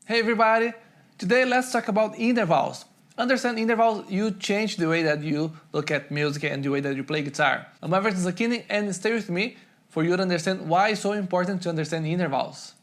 Hey everybody! Today let's talk about intervals. Understand intervals, you change the way that you look at music and the way that you play guitar. I'm Everton Zaquini and stay with me for you to understand why it's so important to understand intervals.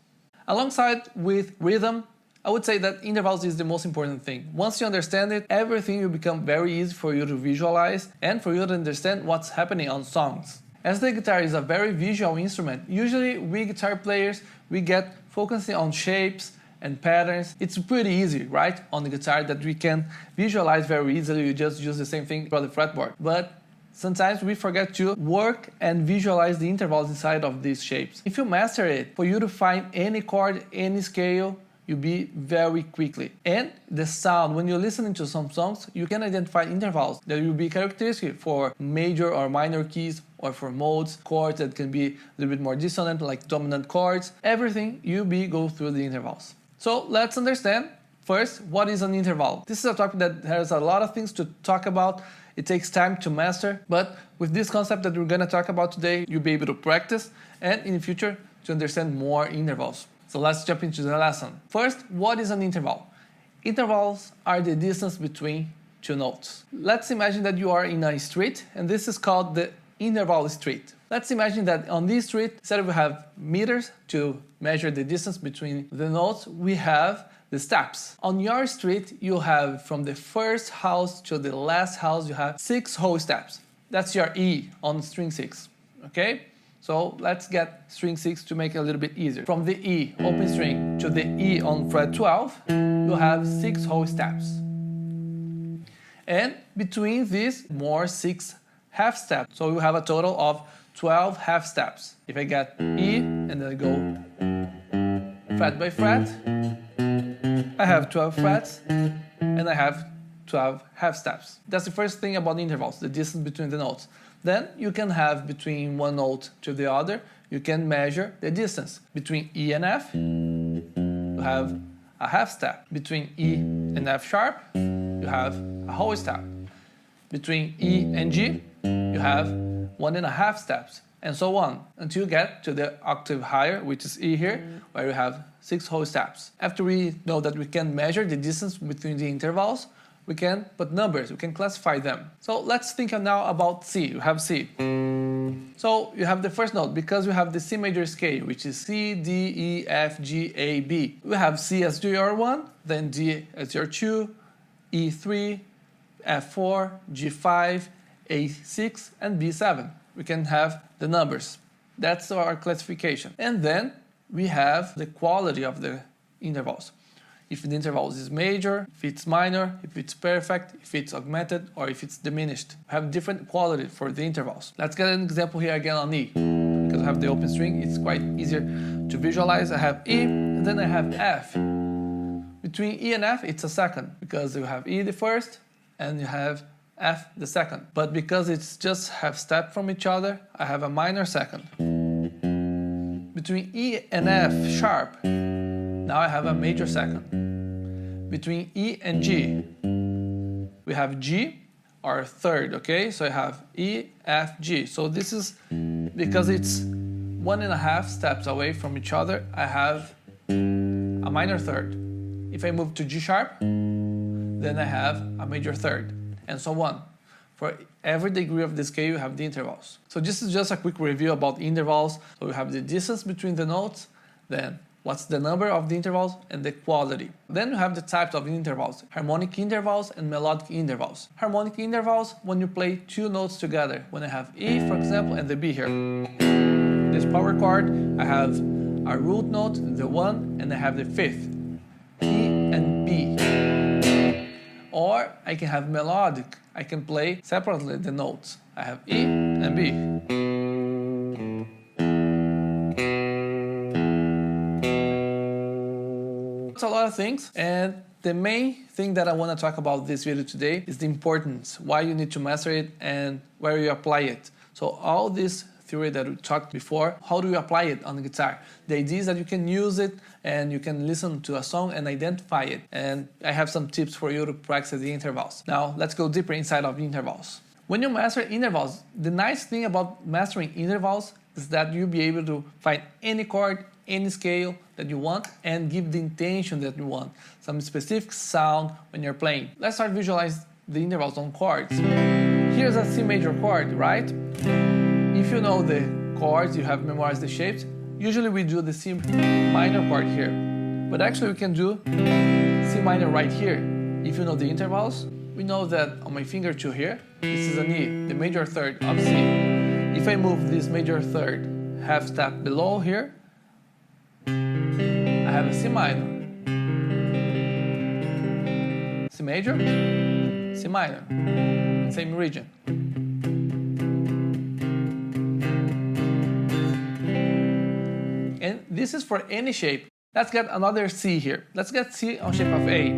Alongside with rhythm, I would say that intervals is the most important thing. Once you understand it, everything will become very easy for you to visualize and for you to understand what's happening on songs. As the guitar is a very visual instrument, usually we guitar players, we get focusing on shapes and patterns. It's pretty easy, right, on the guitar that we can visualize very easily. You just use the same thing for the fretboard. But sometimes we forget to work and visualize the intervals inside of these shapes. If you master it, for you to find any chord, any scale, you'll be very quickly. And the sound, when you're listening to some songs, you can identify intervals that will be characteristic for major or minor keys or for modes, chords that can be a little bit more dissonant, like dominant chords. Everything you'll go through the intervals. So let's understand first what is an interval. This is a topic that has a lot of things to talk about. It takes time to master, but with this concept that we're going to talk about today, you'll be able to practice and in the future to understand more intervals. So let's jump into the lesson. First, what is an interval? Intervals are the distance between two notes. Let's imagine that you are in a street and this is called the interval street. Let's imagine that on this street, instead of have meters to measure the distance between the notes, we have the steps. On your street, you have from the first house to the last house, you have 6 whole steps. That's your E on string 6, okay? So let's get string 6 to make it a little bit easier. From the E, open string, to the E on fret 12, you have 6 whole steps. And between these, more 6 half steps. So you have a total of 12 half steps. If I get E and then I go fret by fret, I have 12 frets and I have 12 half steps. That's the first thing about intervals, the distance between the notes. Then you can have between one note to the other, you can measure the distance. Between E and F, you have a half step. Between E and F sharp, you have a whole step. Between E and G, you have 1.5 steps, and so on, until you get to the octave higher, which is E here, where you have 6 whole steps. After we know that we can measure the distance between the intervals, we can put numbers, we can classify them. So let's think now about C. You have C. So you have the first note, because you have the C major scale, which is C, D, E, F, G, A, B. We have C as your 1, then D as your 2, E3, F4, G5, A6, and B7. We can have the numbers. That's our classification. And then we have the quality of the intervals. If the interval is major, if it's minor, if it's perfect, if it's augmented, or if it's diminished. We have different quality for the intervals. Let's get an example here again on E. Because I have the open string, it's quite easier to visualize. I have E, and then I have F. Between E and F, it's a second, because you have E the first, and you have F the second. But because it's just half step from each other, I have a minor second. Between E and F sharp, now I have a major second. Between E and G, we have G, our third, okay? So I have E, F, G. So this is, because it's 1.5 steps away from each other, I have a minor third. If I move to G sharp, then I have a major third, and so on. For every degree of the scale, you have the intervals. So this is just a quick review about intervals. So we have the distance between the notes, then what's the number of the intervals, and the quality. Then you have the types of intervals, harmonic intervals and melodic intervals. Harmonic intervals, when you play 2 notes together. When I have E, for example, and the B here. This power chord, I have a root note, the 1, and I have the 5th, E and B. Or I can have melodic. I can play separately the notes. I have E and B. It's a lot of things, and the main thing that I want to talk about this video today is the importance, why you need to master it and where you apply it. So all this theory that we talked before, how do you apply it on the guitar? The idea is that you can use it and you can listen to a song and identify it. And I have some tips for you to practice the intervals. Now let's go deeper inside of intervals. When you master intervals, the nice thing about mastering intervals is that you'll be able to find any chord, any scale that you want and give the intention that you want, some specific sound when you're playing. Let's start visualizing the intervals on chords. Here's a C major chord, right? If you know the chords, you have memorized the shapes, usually we do the C minor chord here. But actually we can do C minor right here. If you know the intervals, we know that on my finger to here, this is an E, the major third of C. If I move this major third half step below here, I have a C minor. C major, C minor, same region. And this is for any shape. Let's get another C here. Let's get C on shape of A.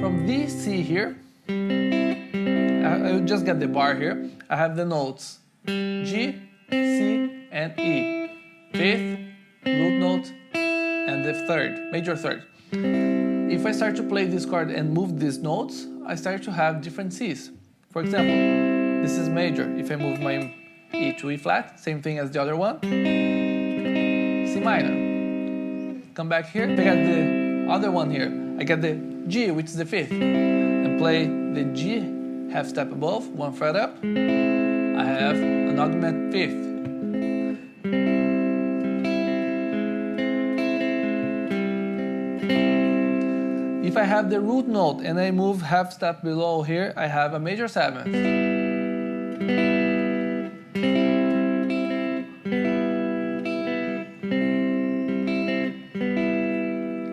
From this C here, I will just get the bar here. I have the notes G, C, and E. Fifth, root note, and the third, major third. If I start to play this chord and move these notes, I start to have different Cs. For example, this is major. If I move my E to E flat, same thing as the other one. C minor. Come back here, I get the other one here. I get the G, which is the fifth, and play the G half step above, one fret up. I have an augment fifth. If I have the root note and I move half step below here, I have a major seventh.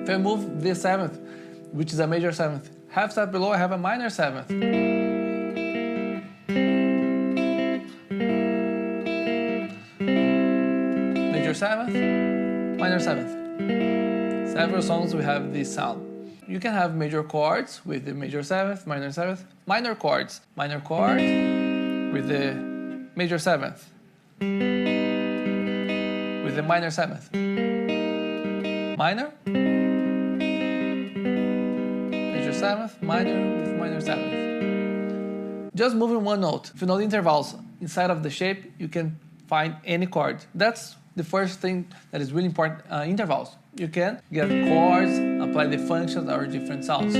If I move this seventh, which is a major seventh, half step below, I have a minor seventh. Major seventh, minor seventh. Several songs we have this sound. You can have major chords with the major seventh, minor chords with the major seventh, with the minor seventh, minor, major seventh, minor with minor seventh. Just moving one note. If you know the intervals inside of the shape, you can find any chord. That's the first thing that is really important, intervals. You can get chords, apply the functions or different sounds.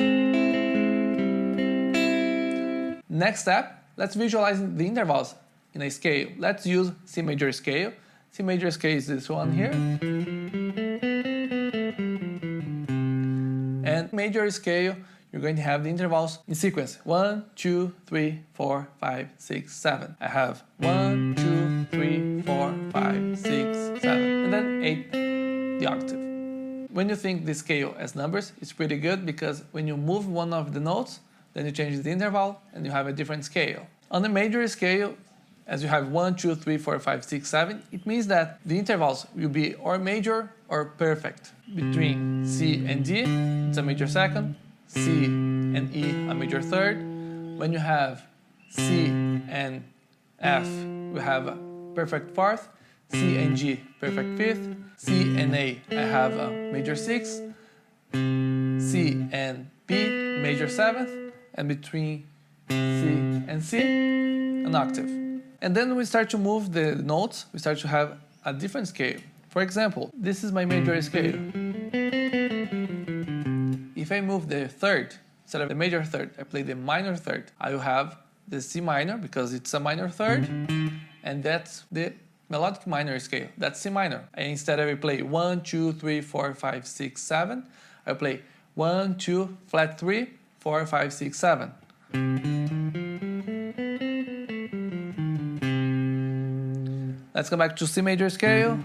Next step, let's visualize the intervals in a scale. Let's use C major scale. C major scale is this one here. And major scale, you're going to have the intervals in sequence. 1, 2, 3, 4, 5, 6, 7. I have 1, 2, 3, 4, 5, 6, 7. And then 8, the octave. When you think the scale as numbers, it's pretty good because when you move one of the notes, then you change the interval and you have a different scale. On the major scale, as you have 1, 2, 3, 4, 5, 6, 7, it means that the intervals will be or major or perfect. Between C and D, it's a major second, C and E, a major third. When you have C and F, we have a perfect fourth. C and G, perfect fifth. C and A, I have a major sixth. C and B, major seventh. And between C and C, an octave. And then we start to move the notes, we start to have a different scale. For example, this is my major scale. If I move the third, instead of the major third, I play the minor third, I will have the C minor because it's a minor third, and that's the melodic minor scale, that's C minor. And instead I will play 1, 2, 3, 4, 5, 6, 7, I will play 1, 2, flat 3, 4, 5, 6, 7. Let's go back to C major scale.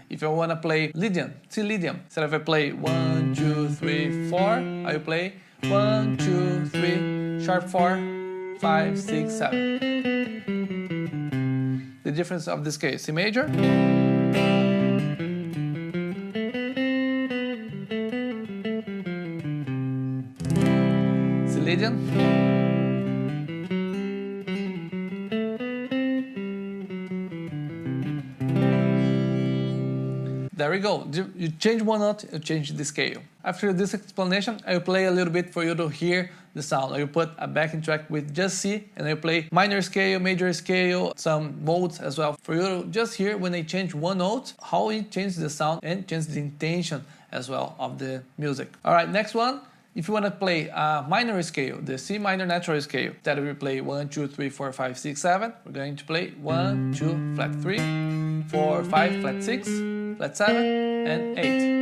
If I want to play Lydian, C Lydian, instead of I play 1, 2, 3, 4, I will play 1, 2, 3, sharp 4, 5, 6, 7. The difference of this case, C major, C Lydian, there we go. You change one note, you change the scale. After this explanation, I will play a little bit for you to hear the sound, or you put a backing track with just C and you play minor scale, major scale, some modes as well, for you to just hear when they change one note, how it changes the sound and changes the intention as well of the music. Alright, next one. If you want to play a minor scale, the C minor natural scale, that we play 1, 2, 3, 4, 5, 6, 7, we're going to play 1, 2, flat 3, 4, 5, flat 6, flat 7, and 8.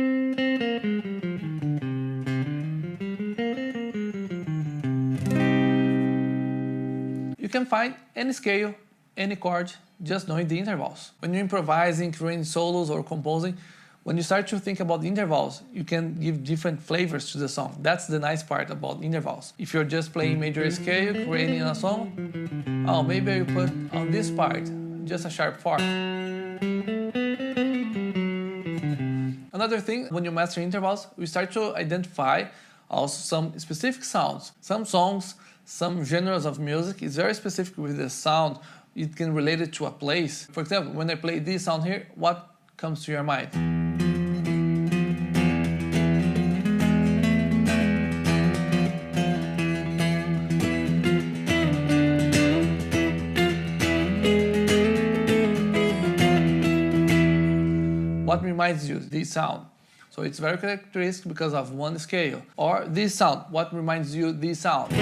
You can find any scale, any chord, just knowing the intervals. When you're improvising, creating solos or composing, when you start to think about the intervals, you can give different flavors to the song. That's the nice part about intervals. If you're just playing major scale, creating a song, oh, maybe you put on this part just a sharp 4. Another thing, when you master intervals, we start to identify also some specific sounds. Some songs, some genres of music is very specific with the sound. It can relate it to a place. For example, when I play this sound here, what comes to your mind? What reminds you this sound? So it's very characteristic because of one scale. Or this sound, what reminds you this sound?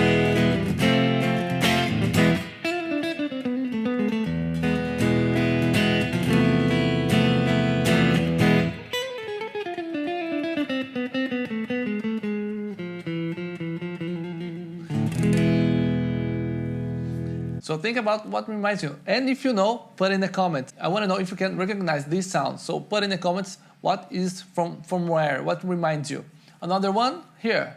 So think about what reminds you. And if you know, put in the comments. I want to know if you can recognize these sounds. So put in the comments what is from where, what reminds you. Another one, here.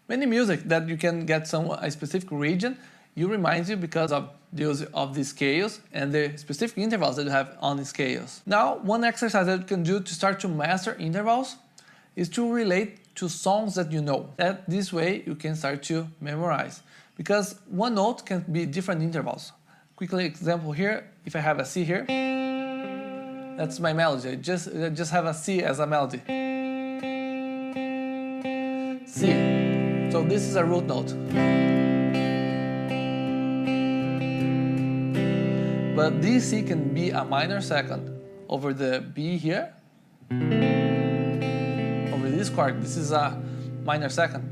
Many music that you can get a specific region, you reminds you because of the use of the scales and the specific intervals that you have on the scales. Now, one exercise that you can do to start to master intervals is to relate to songs that you know. That this way you can start to memorize. Because one note can be different intervals. Quickly example here, if I have a C here, that's my melody. I just have a C as a melody. C. So this is a root note. But this C can be a minor second over the B here, over this chord. This is a minor second.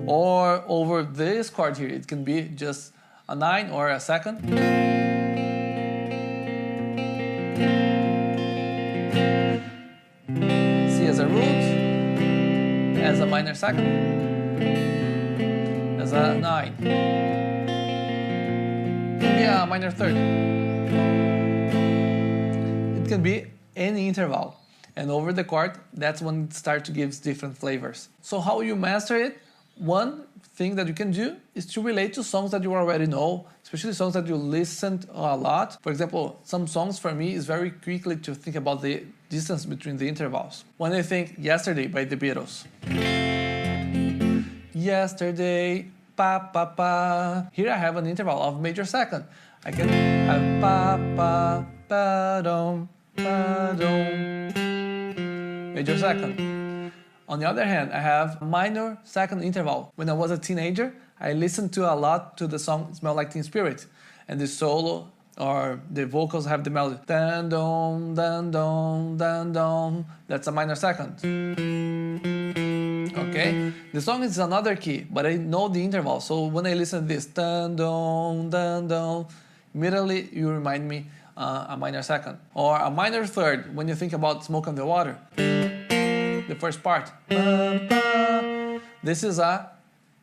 Or over this chord here, it can be just a 9 or a second. C as a root, as a minor second, as a 9. It can be a minor third. It can be any interval. And over the chord, that's when it starts to give different flavors. So how you master it? One thing that you can do is to relate to songs that you already know, especially songs that you listened a lot. For example, some songs for me is very quickly to think about the distance between the intervals. When I think Yesterday by the Beatles. Yesterday, pa pa pa. Here I have an interval of major second. I can have pa pa pa dum pa dum. Major second. On the other hand, I have minor second interval. When I was a teenager, I listened to a lot to the song Smell Like Teen Spirit. And the solo or the vocals have the melody. Dan dum, dan dum, dan dum. That's a minor second. Okay? The song is another key, but I know the interval. So when I listen to this, dan dum, immediately you remind me a minor second. Or a minor third when you think about Smoke on the Water. The first part. This is a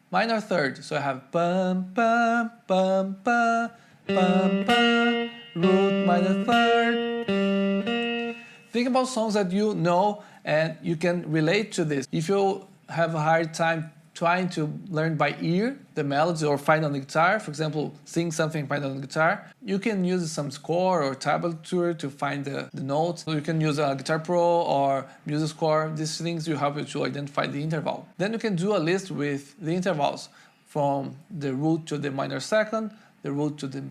minor third. So I have bum, bum, bum, bum, bum, bum, root minor third. Think about songs that you know and you can relate to this. If you have a hard time trying to learn by ear the melodies or find on the guitar, for example, sing something, find on the guitar, you can use some score or tablature to find the notes. So you can use a Guitar Pro or Music Score. These things will help you to identify the interval. Then you can do a list with the intervals from the root to the minor second, the root to the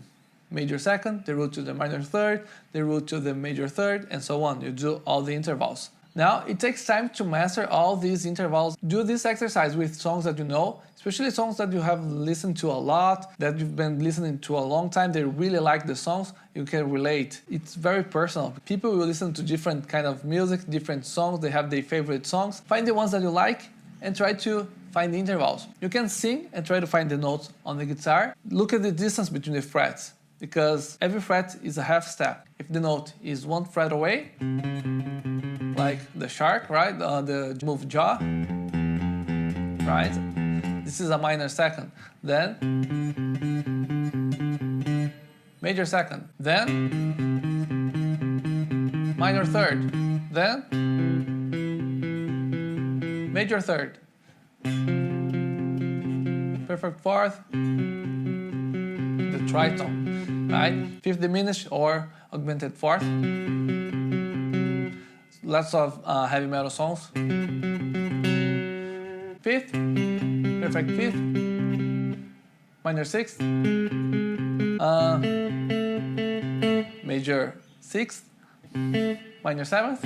major second, the root to the minor third, the root to the major third, and so on. You do all the intervals. Now, it takes time to master all these intervals. Do this exercise with songs that you know, especially songs that you have listened to a lot, that you've been listening to a long time. They really like the songs, you can relate. It's very personal. People will listen to different kind of music, different songs, they have their favorite songs. Find the ones that you like and try to find the intervals. You can sing and try to find the notes on the guitar. Look at the distance between the frets, because every fret is a half step. If the note is one fret away, like the shark, right? The move jaw, right? This is a minor second. Then major second. Then minor third. Then major third. Perfect fourth. The tritone, right? Fifth diminished or augmented fourth. Lots of heavy metal songs. Fifth, perfect fifth, minor sixth, major sixth, minor seventh,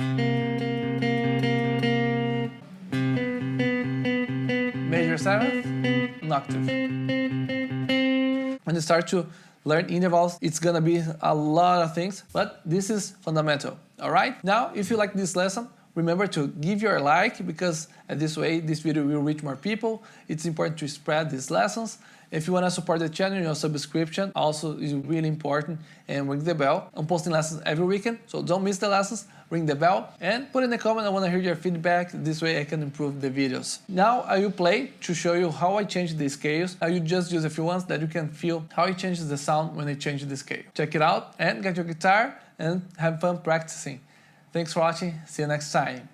major seventh, an octave. When you start to learn intervals, it's gonna be a lot of things, but this is fundamental. Alright? Now, if you like this lesson, remember to give your like, because this way this video will reach more people. It's important to spread these lessons. If you want to support the channel, your subscription also is really important, and ring the bell. I'm posting lessons every weekend, so don't miss the lessons. Ring the bell and put in a comment. I want to hear your feedback. This way I can improve the videos. Now I will play to show you how I change the scales. I will just use a few ones that you can feel how it changes the sound when I change the scale. Check it out and get your guitar and have fun practicing. Thanks for watching. See you next time.